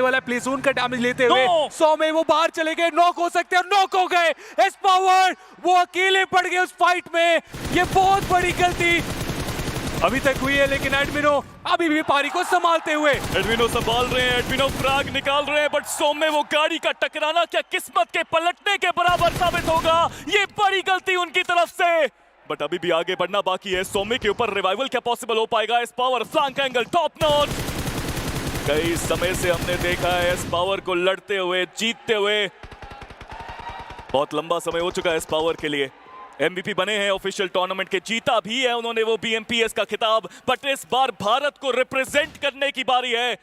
वाला प्लेसून का डैमेज लेते हुए 100 में वो बाहर चले गए, नॉक हो सकते हैं और नॉक हो गए। एस पावर वो अकेले पड़ गए उस फाइट में, ये बहुत बड़ी गलती अभी तक हुई है, लेकिन एडमिनो अभी भी पारी को संभालते हुए एडमिनो संभाल रहे हैं, एडमिनो फ्रैग निकाल रहे हैं, बट सोम में वो गाड़ी का टकराना क्या किस्मत के पलटने के बराबर साबित होगा। ये बड़ी गलती उनकी तरफ से, बट अभी भी आगे बढ़ना बाकी है। सोमे के ऊपर रिवाइवल क्या पॉसिबल हो पाएगा? S power flank angle top notch, कई समय से हमने देखा है एस पावर को लड़ते हुए, जीतते हुए। बहुत लंबा समय हो चुका है एस पावर के लिए। MVP बने हैं ऑफिशियल टूर्नामेंट के, जीता भी है उन्होंने वो BMPS का खिताब, बट इस बार भारत को रिप्रेजेंट करने की बारी है।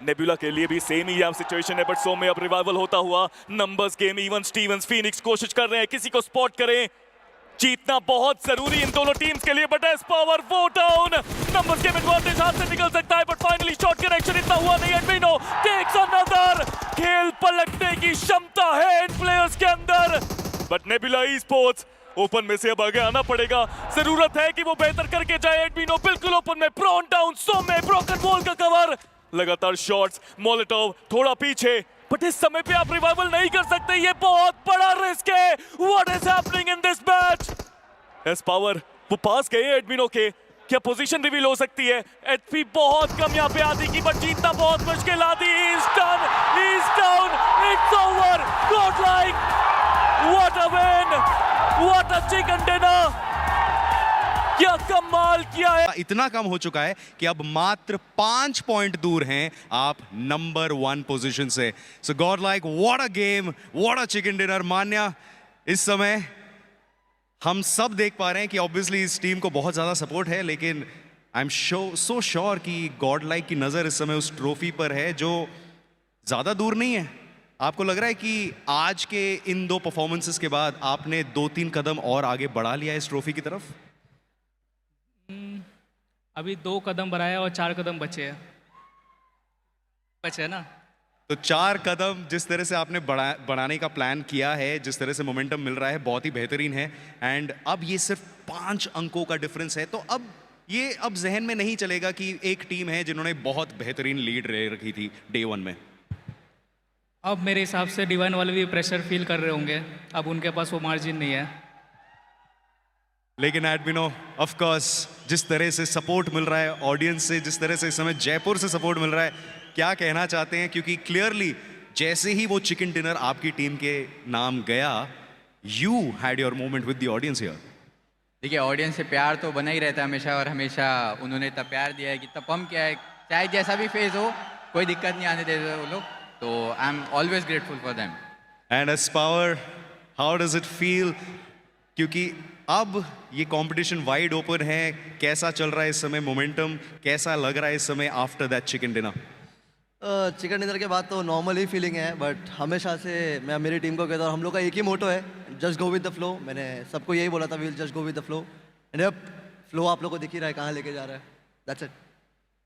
नेबुला के लिए भी सेम ही सिचुएशन है, बट सो में अब रिवाइवल होता हुआ numbers game, even Stevens Phoenix कोशिश कर रहे हैं किसी को स्पॉट करें। जीतना बहुत जरूरी इन दोनों टीम्स के लिए, बट एस पावर वो डाउन, नंबर्स गेम एडवांटेज हाथ से निकल सकता है, बट फाइनली शॉट कनेक्शन इतना हुआ नहीं। एडमिनो टेक्स अनदर, खेल पलटने की क्षमता है इन प्लेयर्स के अंदर, but nebula e sports open में से अब आगे आना पड़ेगा। जरूरत है कि वो बेहतर करके जाए। एडमिनो बिल्कुल ओपन में, प्रोन डाउन, सो में ब्रोकन वॉल का कवर, लगातार शॉट्स, मोलेटोव थोड़ा पीछे, बट इस समय पे आप रिवाइवल नहीं कर सकते, ये बहुत बड़ा रिस्क है। What is happening in this match? S power वो पास गए एडमिनो के, क्या पोजीशन रिवील हो सकती है? एचपी बहुत कम यहाँ पे आदि की, बट जीतना बहुत मुश्किल। आदि is done, is down, it's over, God like, what a win, what a chicken dinner, क्या कमाल किया है। इतना कम हो चुका है कि अब मात्र 5 पॉइंट दूर हैं आप नंबर 1 पोजीशन से। So godlike, what a game, what a chicken dinner. Manya, इस समय हम सब देख पा रहे हैं कि ऑब्वियसली इस टीम को बहुत ज्यादा सपोर्ट है, लेकिन आई एम सो श्योर कि गॉड लाइक की नजर इस समय उस ट्रॉफी पर है जो ज्यादा दूर नहीं है। आपको लग रहा है कि आज के इन 2 परफॉर्मेंसेस के बाद आपने 2-3 कदम और आगे बढ़ा लिया इस ट्रॉफी की तरफ? अभी 2 कदम बढ़ाया और 4 कदम बचे ना। तो 4 कदम जिस तरह से आपने बढ़ाने का प्लान किया है, जिस तरह से मोमेंटम मिल रहा है, बहुत ही बेहतरीन है। एंड अब ये सिर्फ 5 अंकों का डिफरेंस है, तो अब जहन में नहीं चलेगा कि एक टीम है जिन्होंने बहुत बेहतरीन लीड रखी थी डे 1 में। अब मेरे हिसाब से डिवाइन वाले भी प्रेशर फील कर रहे होंगे, अब उनके पास वो मार्जिन नहीं है। लेकिन एडमिनो ऑफ कोर्स जिस तरह से सपोर्ट मिल रहा है ऑडियंस से, जिस तरह से इस समय जयपुर से सपोर्ट मिल रहा है, क्या कहना चाहते हैं? क्योंकि क्लियरली जैसे ही वो चिकन डिनर आपकी टीम के नाम गया, you had your moment with the audience here. देखिए, ऑडियंस से प्यार तो बना ही रहता है हमेशा, और हमेशा उन्होंने इतना प्यार दिया है कि इतना पंप किया है, चाहे जैसा भी फेज हो कोई दिक्कत नहीं आने देते वो लोग, तो I am always grateful for them. And S power, how does it feel? क्योंकि अब ये कंपटीशन वाइड ओपन है, कैसा चल रहा है इस समय मोमेंटम, कैसा लग रहा है इस समय after that chicken dinner? Chicken dinner के बाद तो नॉर्मल ही फीलिंग है, बट हमेशा से मैं मेरी टीम को कहता हूँ, हम लोग का एक ही मोटो है, just go with the flow. मैंने सबको यही बोला था, will just go with the flow, and अब फ्लो आप लोग को दिख ही रहा है कहाँ लेके जा रहा है। That's it.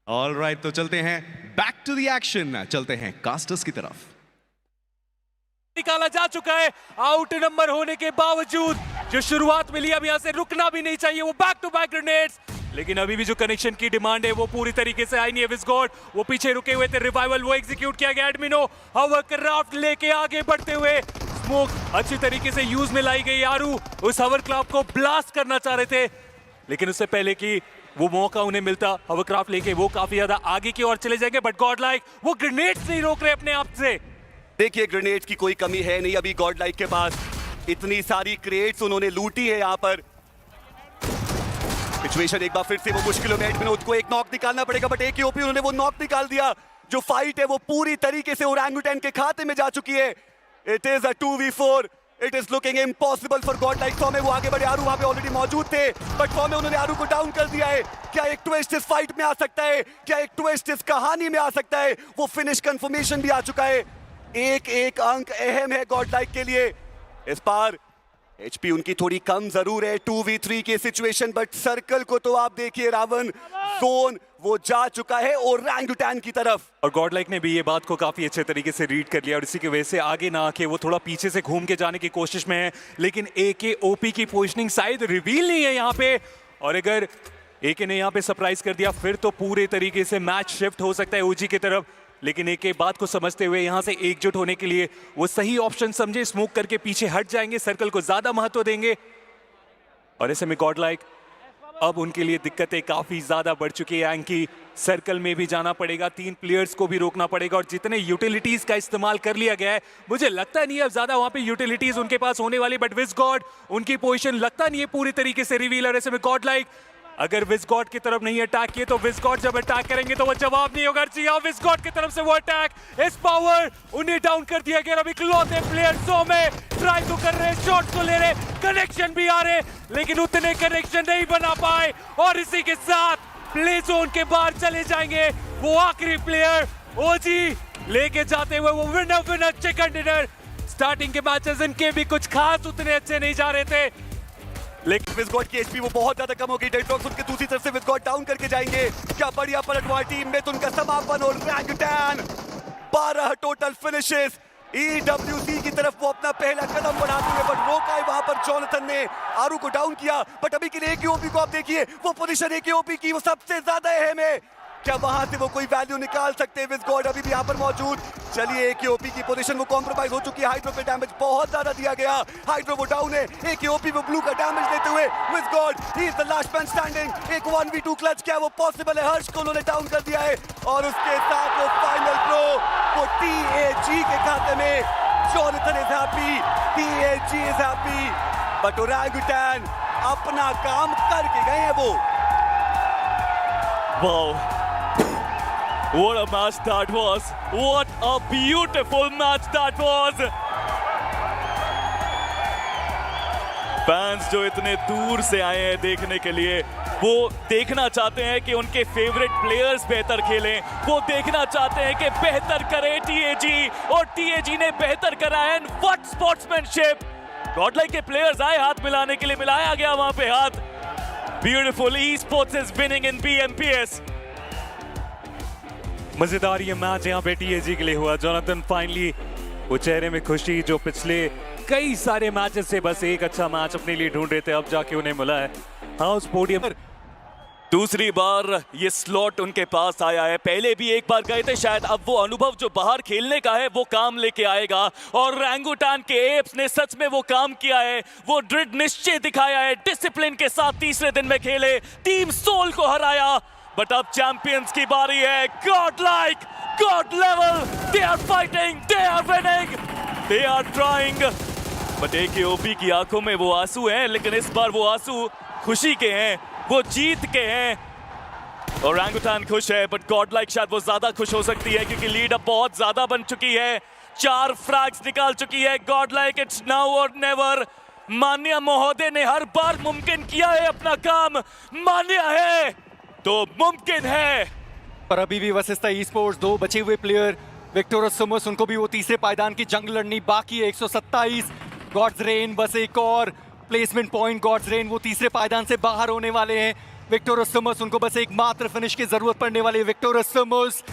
ऑलराइट, तो चलते हैं बैक टू द एक्शन, चलते हैं कास्टर्स की तरफ। निकाला जा चुका है आउट नंबर होने के बावजूद, जो शुरुआत मिली, अब यहाँ से रुकना भी नहीं चाहिए। वो बैक टू बैक ग्रेनेड्स, लेकिन अभी भी जो कनेक्शन की डिमांड है वो पूरी तरीके से आई नहीं है। विस्गॉड वो पीछे रुके हुए थे, रिवाइवल वो एग्जीक्यूट किया गया। एडमिनो हवरक्राफ्ट लेके आगे बढ़ते हुए, स्मोक अच्छी तरीके से यूज में लाई गई। आरू उस हवरक्राफ्ट को ब्लास्ट करना चाह रहे थे, लेकिन उससे पहले कि वो मौका उन्हें मिलता, हवरक्राफ्ट लेके वो काफी ज्यादा आगे की ओर चले जाएंगे, बट गॉड लाइक वो ग्रेनेड्स नहीं रोक रहे अपने आप से। देखिए, ग्रेनेड्स की कोई कमी है नहीं अभी गॉड लाइक के पास, इतनी सारी क्रेट्स उन्होंने लूटी है यहाँ पर। सिचुएशन एक बार फिर से वो मुश्किलों में, एडमिनो को एक नॉक निकालना पड़ेगा, बट एक ही ओपी उन्होंने वो नॉक निकाल दिया। जो फाइट है वो पूरी तरीके से ओरंगुटैन के खाते में जा चुकी है। It is a 2v4, it is looking impossible for God like. Form में वो आगे बढ़े, आरू वहां पे ऑलरेडी मौजूद थे, बट फॉर्म में उन्होंने आरू को डाउन कर दिया है। क्या एक ट्विस्ट इस फाइट में आ सकता है? क्या एक ट्विस्ट इस कहानी में आ सकता है? वो फिनिश कंफर्मेशन भी आ चुका है। एक अंक अहम है गॉड लाइक के लिए। इस बार एचपी उनकी थोड़ी कम जरूर है 2v3 के सिचुएशन, बट सर्कल को तो आप देखिए, रावण जोन वो जा चुका है ओरंगुटैन की तरफ। और गॉड लाइक ने भी ये बात को काफी अच्छे तरीके से रीड कर लिया, और इसी की वजह से आगे ना आके वो थोड़ा पीछे से घूम के जाने की कोशिश में है। लेकिन एके ओपी की पोजीशनिंग शायद रिवील नहीं है यहाँ पे, और अगर एके ने यहाँ पे सरप्राइज कर दिया फिर तो पूरे तरीके से मैच शिफ्ट हो सकता है ओजी की तरफ। लेकिन एक एक बात को समझते हुए यहाँ से एकजुट होने के लिए वो सही ऑप्शन समझे, स्मोक करके पीछे हट जाएंगे, सर्कल को ज्यादा महत्व देंगे। और ऐसे में गॉड लाइक अब उनके लिए दिक्कतें काफी ज्यादा बढ़ चुकी है। एंकी सर्कल में भी जाना पड़ेगा, 3 प्लेयर्स को भी रोकना पड़ेगा और जितने यूटिलिटीज का इस्तेमाल कर लिया गया है, मुझे लगता नहीं है अब ज्यादा वहां पे यूटिलिटीज उनके पास होने वाली। बट विज गॉड उनकी पोजीशन लगता नहीं है पूरी तरीके से रिवील। और ऐसे में गॉड लाइक अगर विस्गॉड की तरफ नहीं अटैक किए तो विस्गॉड जब अटैक करेंगे तो वो जवाब नहीं होगा। जी हाँ, विस्गॉड की तरफ से वो अटैक इस पावर उन्हें डाउन कर दिया गया। अभी इकलौते प्लेयर 100 में ट्राई तो कर रहे, शॉट तो ले रहे, कनेक्शन भी आ रहे, लेकिन उतने कनेक्शन नहीं बना पाए। और इसी के साथ प्ले जोन के बाहर चले जाएंगे वो आखिरी प्लेयर ओजी लेके जाते हुए वो विनर चिकन डिनर। स्टार्टिंग के मैचेस इनके भी कुछ खास उतने अच्छे नहीं जा रहे थे, लेकिन विस्गॉड की एचपी वो बहुत ज्यादा कम हो गई। डेडलॉक्स उनके दूसरी तरफ से विस्गॉड डाउन करके जाएंगे। क्या बढ़िया पलटवार टीम में तो उनका समापन। और रैंगटैन 12 टोटल फिनिशेस EWC की तरफ वो अपना पहला कदम बढ़ाते हुए, बट रोका है वहां पर जॉनथन ने, आरू को डाउन किया। बट अभी के लिए AKOP को आप देखिए, वो पोजीशन AKOP की वो सबसे ज्यादा अहम है। क्या वहां से वो कोई वैल्यू निकाल सकते हैं? विस्गॉड अभी भी यहाँ पर मौजूद। चलिए AKOP की पोजीशन वो कॉम्प्रोमाइज हो चुकी है। हाइड्रो पे डैमेज बहुत ज्यादा दिया गया, हाइड्रो वो डाउन है। AKOP वो ब्लू का डैमेज देते हुए विस्गॉड he is the last man standing. एक 1v2 क्लच क्या वो पॉसिबल है? हर्ष को उन्होंने डाउन कर दिया है और उसके साथ वो फाइनल प्रो वो TAG के खाते में। Jonathan is happy, TAG is happy, but orangutan अपना काम करके गए हैं वो। Wow. What a match that was. What a beautiful match that was. Fans जो इतने दूर से आए हैं देखने के लिए, वो देखना चाहते हैं कि उनके फेवरेट प्लेयर्स बेहतर खेलें, वो देखना चाहते हैं कि बेहतर करे TAG, और TAG ने बेहतर करा। And what sportsmanship! गॉडलाइक के प्लेयर्स आए हाथ मिलाने के लिए, मिलाया गया वहां पे हाथ। Beautiful. eSports is winning in BMPS. मजेदार ये मैच यहाँ पे TAG के लिए हुआ। जॉनथन फाइनली वो चेहरे में खुशी जो पिछले कई सारे मैचेस से बस एक अच्छा मैच अपने लिए ढूंढ रहे थे, अब जाके उन्हें मिला है। हाँ, उस पोडियम पर दूसरी बार ये स्लॉट उनके पास आया है। पहले भी एक बार गए थे शायद, अब वो अनुभव जो बाहर खेलने का है वो काम लेके आएगा। और रैंगुटान के एप्स ने सच में वो काम किया है, वो दृढ़ निश्चय दिखाया है, डिसिप्लिन के साथ तीसरे दिन में खेले, टीम सोल को हराया। बट अब चैंपियंस की बारी है। God like, god level, they are fighting, they are winning, they are trying. But AKOP की आंखों में वो आंसू हैं, लेकिन इस बार वो आंसू खुशी के हैं, वो जीत के हैं। और रैंगुटान खुश है, बट गॉड लाइक शायद वो ज्यादा खुश हो सकती है क्योंकि लीड अब बहुत ज्यादा बन चुकी है। 4 फ्रैग्स निकाल चुकी है गॉड लाइक। इट्स नाउ और नेवर। मान्या महोदय ने हर बार मुमकिन किया है अपना काम, मान्या है तो मुमकिन है। पर अभी भी वशिष्ठा eSports 2 बचे हुए प्लेयर विक्टोरस सुमस, उनको भी वो तीसरे पायदान की जंग लड़नी बाकी है। 127 गॉड्स रेन, बस एक और प्लेसमेंट पॉइंट। गॉड्स रेन वो तीसरे पायदान से बाहर होने वाले हैं। विक्टोरस सुमस, उनको बस एक मात्र फिनिश की जरूरत पड़ने वाली है। विक्टोरस सुमस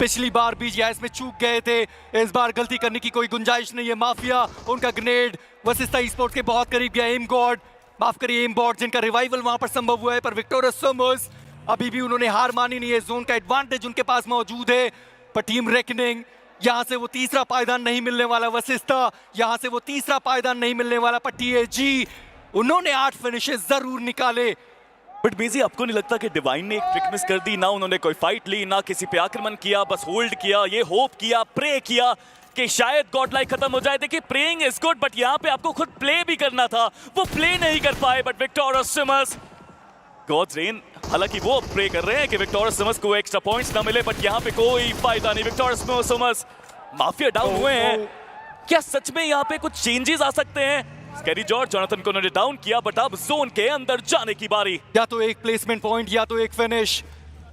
पिछली बार भी जीआईएस में चूक गए थे, इस बार गलती करने की कोई गुंजाइश नहीं है। माफिया उनका ग्रेनेड वशिष्ठा eSports के बहुत करीब गया। एम गॉड, माफ करिए एम बॉट, जिनका रिवाइवल वहां पर संभव हुआ है, पर विक्टोरस सुमस अभी भी उन्होंने हार मानी नहीं है। जोन का एडवांटेज उनके पास मौजूद है, पर टीम रेकनिंग यहां से वो तीसरा पायदान नहीं मिलने वाला। वशिष्ठा यहां से वो तीसरा पायदान नहीं मिलने वाला, पर TAG उन्होंने 8 फिनिशेस जरूर निकाले। बट बेजी, आपको नहीं लगता कि डिवाइन ने एक ट्रिक मिस कर दी? ना उन्होंने कोई फाइट ली, ना किसी पे आक्रमण किया, बस होल्ड किया, ये होप किया, प्रे किया कि शायद गॉड लाइक खत्म हो जाए। देखिए, प्रेइंग इज गुड, बट यहाँ पे आपको खुद प्ले भी करना था, वो प्ले नहीं कर पाए। बट विक्टोरस सिमस, गॉड्स रेन, हालांकि वो प्रे कर रहे हैं कि विक्टोरस सिमस को एक्स्ट्रा पॉइंट्स ना मिले, बट यहाँ पे कोई फायदा नहीं। विक्टोरस सिमस माफिया डाउन हुए हैं। क्या सच में यहाँ पे कुछ चेंजेस आ सकते हैं? स्कैरी जॉर्ज, जॉनथन को उन्होंने डाउन किया, बट अब जोन के अंदर जाने की बारी। या तो एक प्लेसमेंट पॉइंट या तो एक फिनिश।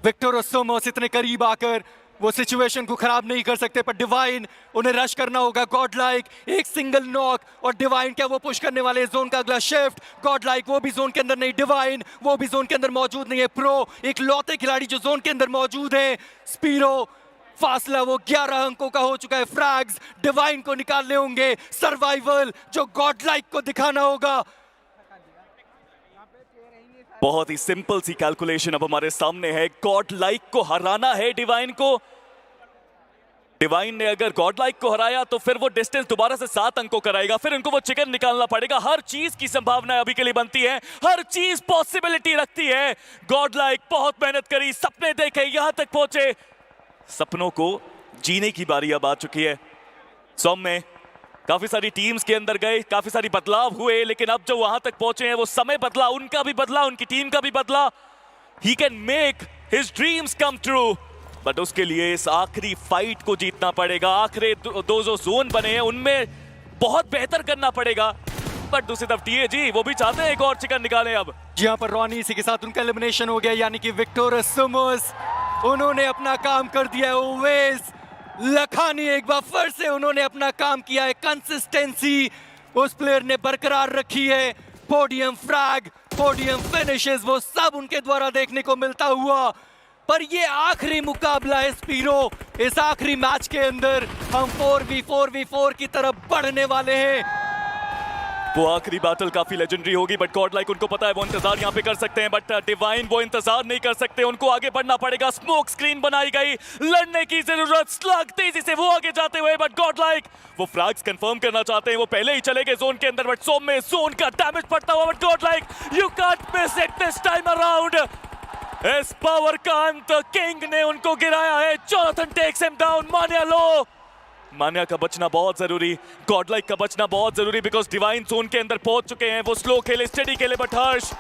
विक्टोरस सिमस इतने करीब आकर वो सिचुएशन को खराब नहीं कर सकते, पर डिवाइन उन्हें रश करना होगा। गॉड लाइक एक सिंगल नॉक, और डिवाइन क्या वो पुश करने वाले जोन का अगला शिफ्ट? गॉड लाइक वो भी जोन के अंदर नहीं, डिवाइन वो भी जोन के अंदर मौजूद नहीं है। प्रो एक लौते खिलाड़ी जो जोन के अंदर मौजूद है। स्पीरो, फासला वो 11 अंकों का हो चुका है। फ्रैग्स डिवाइन को निकालने होंगे, सर्वाइवल जो गॉड लाइक को दिखाना होगा। बहुत ही सिंपल सी कैलकुलेशन अब हमारे सामने है, गॉड लाइक को हराना है डिवाइन को। डिवाइन ने अगर गॉडलाइक को हराया तो फिर वो डिस्टेंस दोबारा से 7 अंकों कराएगा, फिर उनको वो चिकन निकालना पड़ेगा। हर चीज की संभावना अभी के लिए बनती है, हर चीज पॉसिबिलिटी रखती है। गॉडलाइक बहुत मेहनत करी, सपने देखे, यहां तक पहुंचे। सपनों को जीने की बारी अब आ चुकी है। सौम्य काफी सारी टीम्स के अंदर गए, काफी सारी बदलाव हुए, लेकिन अब जो वहां तक पहुंचे हैं वो समय बदला, उनका भी बदला, उनकी टीम का भी बदला। He can make his dreams come true, but उसके लिए इस आखिरी फाइट को जीतना पड़ेगा। आखिरी दो जो जोन बने हैं उनमें बहुत बेहतर करना पड़ेगा। बट दूसरी तरफ टीएजी वो भी चाहते हैं एक और चिकन निकालें अब। जी हाँ, पर रॉनी इसी के साथ उनका एलिमिनेशन हो गया, यानी कि विक्टोरस सुमोस उन्होंने अपना काम कर दिया है। ओवेस लखानी एक बार फिर से उन्होंने अपना काम किया है। कंसिस्टेंसी उस प्लेयर ने बरकरार रखी है। पोडियम फ्रैग, पोडियम फिनिशेस वो सब उनके द्वारा देखने को मिलता हुआ। पर ये आखिरी मुकाबला है स्पीरो, इस आखिरी मैच के अंदर हम 4v4 की तरफ बढ़ने वाले हैं। वो आखिरी बैटल काफी लेजेंडरी होगी, बट गॉडलाइक उनको पता है वो इंतजार यहाँ पे कर सकते हैं, बट डिवाइन वो इंतजार नहीं कर सकते, उनको आगे बढ़ना पड़ेगा। स्मोक स्क्रीन बनाई गई, लड़ने की जरूरत, स्लग तेजी से वो आगे जाते हुए, बट गॉडलाइक वो फ्रैग्स कंफर्म करना चाहते हैं, वो पहले ही चले गए जोन के अंदर, बट सोम में जोन का डैमेज पड़ता हुआ, but godlike you can't miss it this time around. इस पावरकांत किंग ने उनको गिराया है। Jonathan takes him down. Manya लो, मान्या का बचना बहुत जरूरी, गॉडलाइक का बचना बहुत जरूरी, बिकॉज डिवाइन जोन के अंदर पहुंच चुके हैं। वो स्लो खेले, स्टेडी खेले, बट हर्ष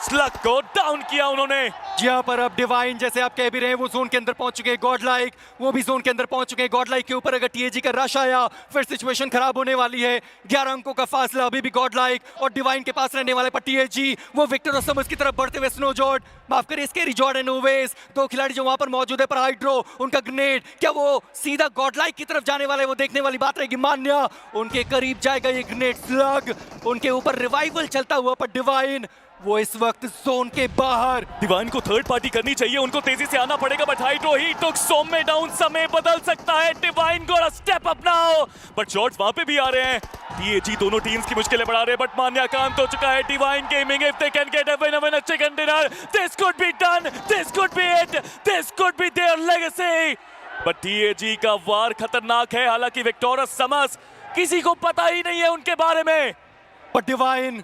स्लग को डाउन किया उन्होंने। जी हाँ, पर अब डिवाइन जैसे आप कह भी रहे हैं वो जोन के अंदर पहुंच चुके हैं। गॉडलाइक वो भी जोन के अंदर पहुंच चुके हैं। गॉडलाइक के ऊपर अगर टीएजी का रश आया फिर सिचुएशन खराब होने वाली है। 11 अंकों का फासला अभी भी गॉडलाइक और डिवाइन के पास रहने वाले, पर टीएजी वो विक्टर समझ की तरफ बढ़ते हुए स्नो जॉर्ड, माफ करिए स्केरी जॉर्डन, ओवेस दो खिलाड़ी जो वहां पर मौजूद है, पर हाइड्रो उनका ग्रेनेड, क्या वो सीधा गॉडलाइक की तरफ जाने वाले, वो देखने वाली बात रहेगी। मान्या उनके करीब जाएगा ये ग्रेनेड, स्लग उनके ऊपर रिवाइवल चलता हुआ, पर डिवाइन वो इस वक्त जोन के बाहर। डिवाइन को थर्ड पार्टी करनी चाहिए, उनको तेजी से आना पड़ेगा, बट हाइड्रो ही टुक सोम में डाउन। समय बदल सकता है, डिवाइन गोटा step up now, but shots वहां पे भी आ रहे हैं। टीएजी दोनों टीम्स की मुश्किलें बढ़ा रहे हैं, बट मान्या काम तो चुका है। Divine gaming if they can get a win chicken dinner, this could be done, this could be it, this could be their legacy. But TAG का वार खतरनाक है, हालांकि विक्टोरस समस किसी को पता ही नहीं है उनके बारे में। पर डिवाइन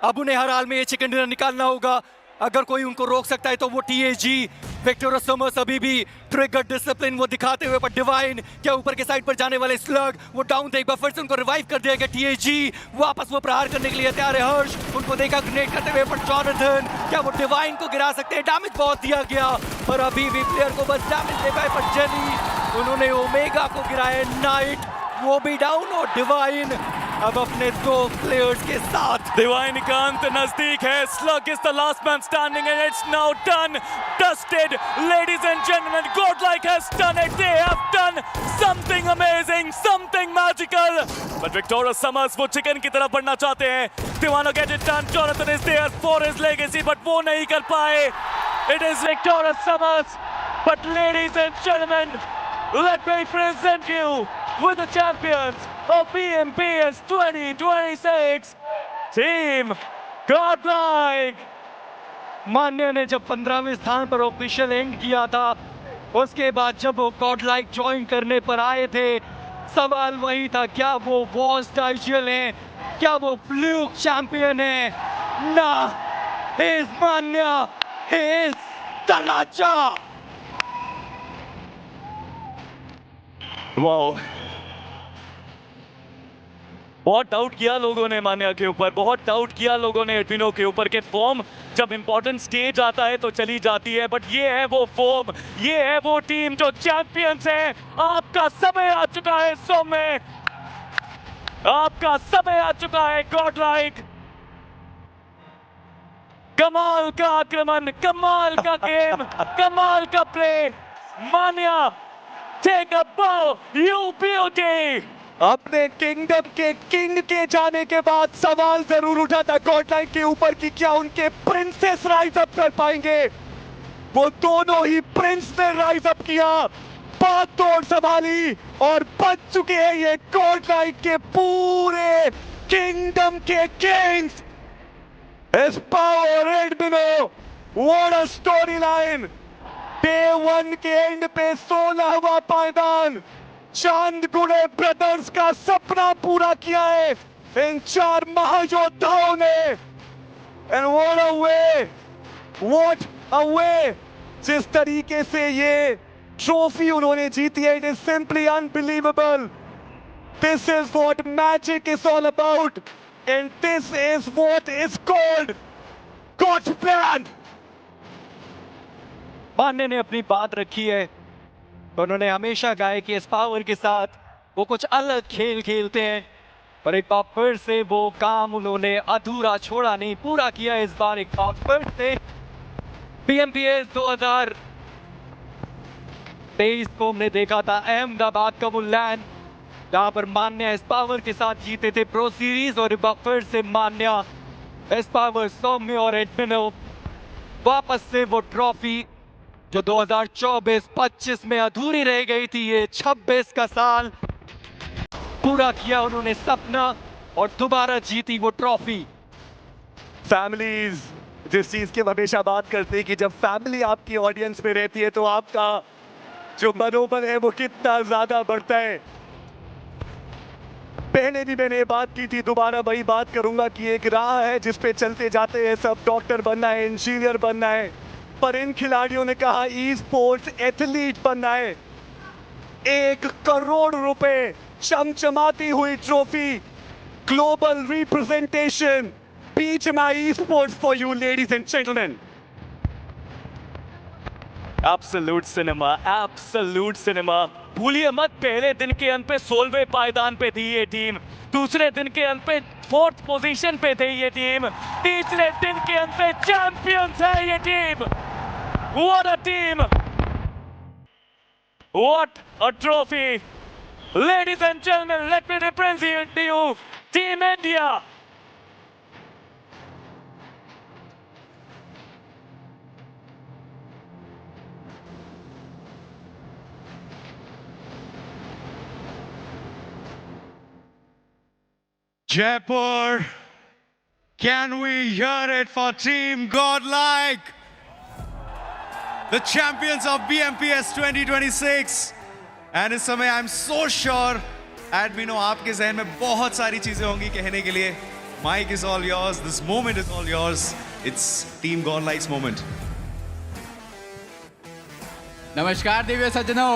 अब उन्हें हर हाल में ये चिकन डिनर निकालना होगा। अगर कोई उनको रोक सकता है तो वो टीएजी। विक्टोरस समस अभी भी ट्रिगर डिसिप्लिन वो दिखाते हुए, पर डिवाइन क्या ऊपर के साइड पर जाने वाले स्लग वो डाउन थे, एक बार फिर से उनको रिवाइव कर दिया गया। टीएजी वापस वो प्रहार करने के लिए तैयार है। हर्ष उनको देखा ग्रेनेड करते हुए, पर जॉनथन क्या वो डिवाइन को गिरा सकते हैं? डैमेज बहुत दिया गया, पर अभी भी प्लेयर को बस डैमेज दे पाए, पर जेनी उन्होंने ओमेगा को गिराया। नाइट वो भी डाउन और डिवाइन अब अपने दो प्लेयर्स के साथ। डिवाइन का अंत नजदीक है। Slug is the last man standing and it's now done, dusted ladies and gentleman. Godlike has done it, they have done something amazing, something magical. But Victorious Summers वो चिकन की तरफ बढ़ना चाहते हैं। They want to get it done, Jonathan is there for his legacy, but वो नहीं कर पाए। It is Victorious Summers, but ladies and gentleman, let me present you with the champions of BMPS 2026, Team Godlike। मान्या ने जब 15वें स्थान पर official and किया था, उसके बाद जब वो गॉडलाइक ज्वाइन करने पर आए थे, सवाल वही था, क्या वो वॉस टाइटल हैं, क्या वो फ्लूक चैंपियन हैं? ना, he is Manya, he is तनाजा। वाओ, बहुत डाउट किया लोगों ने मान्या के ऊपर, बहुत डाउट किया लोगों ने एडविनो के ऊपर के फॉर्म जब इंपॉर्टेंट स्टेज आता है तो चली जाती है, बट ये है वो फॉर्म, ये है वो टीम जो चैंपियंस है। आपका समय आ चुका है सोमे, आपका समय आ चुका है गॉडलाइक। कमाल का आक्रमण, कमाल का गेम, कमाल का प्ले। मान्या टेक अ बो, यू ब्यूटी। अपने किंगडम के किंग के जाने के बाद सवाल जरूर उठा था गॉडलाइक के ऊपर कि क्या उनके प्रिंसेस राइज अप कर पाएंगे। वो दोनों ही प्रिंस ने राइज अप किया, बात तोड़ संभाली और बच चुके हैं ये गॉडलाइक के पूरे किंगडम के किंग्स। इस पावर एडमिनो, what a story line. Day 1 के एंड पे 16वां पायदान, चांद गुणे ब्रदर्स का सपना पूरा किया है इन 4 महायोद्धाओं ने। एंड व्हाट अ वे जिस तरीके से ये ट्रॉफी उन्होंने जीती है, it is simply unbelievable. This is what magic is all about and this is what is called god's plan. मान्य ने अपनी बात रखी है, उन्होंने हमेशा कहा है कि इस पावर के साथ वो कुछ अलग खेल खेलते हैं, पर एक बार फिर से वो काम उन्होंने अधूरा छोड़ा नहीं, पूरा किया इस बार एक बार फिर से। BMPS 2023 को हमने देखा था अहमदाबाद का वो लैंड जहां पर मान्या इस पावर के साथ जीते थे प्रो सीरीज, और एक बार फिर से मान्या इस पावर सौम्य और एडमिनो वापस से वो ट्रॉफी जो 2024-25 में अधूरी रह गई थी, ये 26 का साल पूरा किया उन्होंने सपना और दोबारा जीती वो ट्रॉफी। फैमिलीज जिस चीज की हम हमेशा बात करते हैं कि जब फैमिली आपकी ऑडियंस में रहती है तो आपका जो मनोबल है वो कितना ज्यादा बढ़ता है। पहले भी मैंने ये बात की थी, दोबारा वही बात करूंगा कि एक राह है जिस पे चलते जाते हैं सब, डॉक्टर बनना है, इंजीनियर बनना है, पर इन खिलाड़ियों ने कहा ई स्पोर्ट्स एथलीट बनना है। 1 करोड़ रुपए, चमचमाती हुई ट्रॉफी, ग्लोबल रिप्रेजेंटेशन, बीच में e sports for you ladies and gentleman. Absolute cinema. भूलिए मत, पहले दिन के अंत पे 16वें पायदान पे थी ये टीम, दूसरे दिन के अंत पे 4th पोजीशन पे थी ये टीम, तीसरे दिन के अंत पे चैंपियंस है ये team. What a team, what a trophy. Ladies and gentleman, let me represent you team India. Jaipur, can we hear it for Team Godlike? The champions of BMPS 2026. And इस समय I'm so sure, Admino, आपके जहन में बहुत सारी चीजें होंगी कहने के लिए. Mic is all yours. This moment is all yours. It's Team Godlike's moment. नमस्कार दिव्य सज्जनों,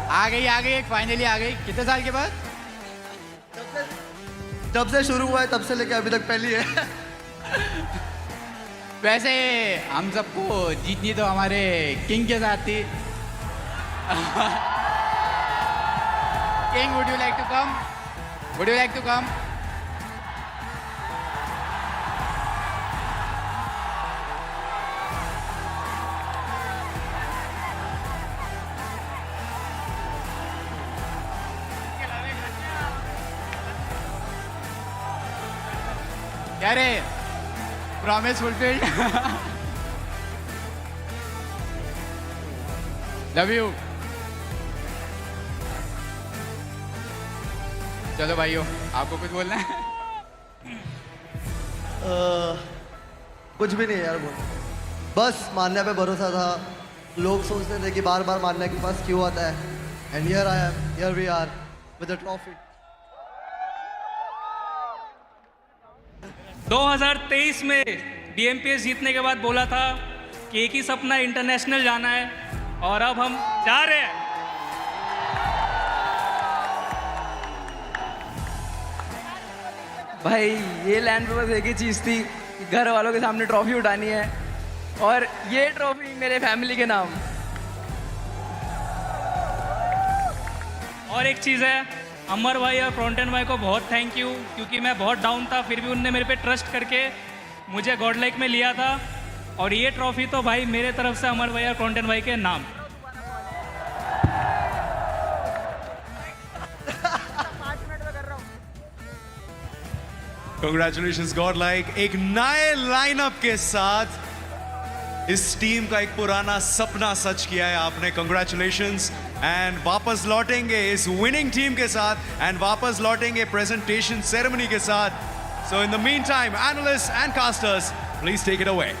आ गई फाइनली आ गई। कितने साल के बाद? जब से शुरू हुआ है तब से लेके अभी तक पहली है। वैसे हम सबको जीतनी तो हमारे किंग के साथ थी। King, would you like to come? Would you like to come? क्या रे, प्रॉमिस फुलफिल्ड। Love you. चलो भाइयों, आपको कुछ बोलना है? कुछ भी नहीं यार, बोल बस मान्या पे भरोसा था। लोग सोचते थे कि बार बार मान्या के पास क्यों आता है, and here I am, here we are with the trophy. 2023 में BMPS जीतने के बाद बोला था कि एक ही सपना इंटरनेशनल जाना है, और अब हम जा रहे हैं। भाई ये लैंड पे बस एक ही चीज़ थी कि घर वालों के सामने ट्रॉफी उठानी है, और ये ट्रॉफी मेरे फैमिली के नाम। और एक चीज़ है, अमर भाई और फ्रंटन भाई को बहुत थैंक यू, क्योंकि मैं बहुत डाउन था, फिर भी उनने मेरे पे ट्रस्ट करके मुझे गॉडलाइक में लिया था, और ये ट्रॉफी तो भाई मेरे तरफ से अमर भाई और फ्रंटन भाई के नाम। Congratulations Godlike, एक नए लाइनअप के साथ इस टीम का एक पुराना सपना सच किया है आपने। Congratulations, एंड वापस लौटेंगे इस विनिंग टीम के साथ, एंड वापस लौटेंगे प्रेजेंटेशन सेरेमनी के साथ। So in the meantime, analysts and casters, please take it away.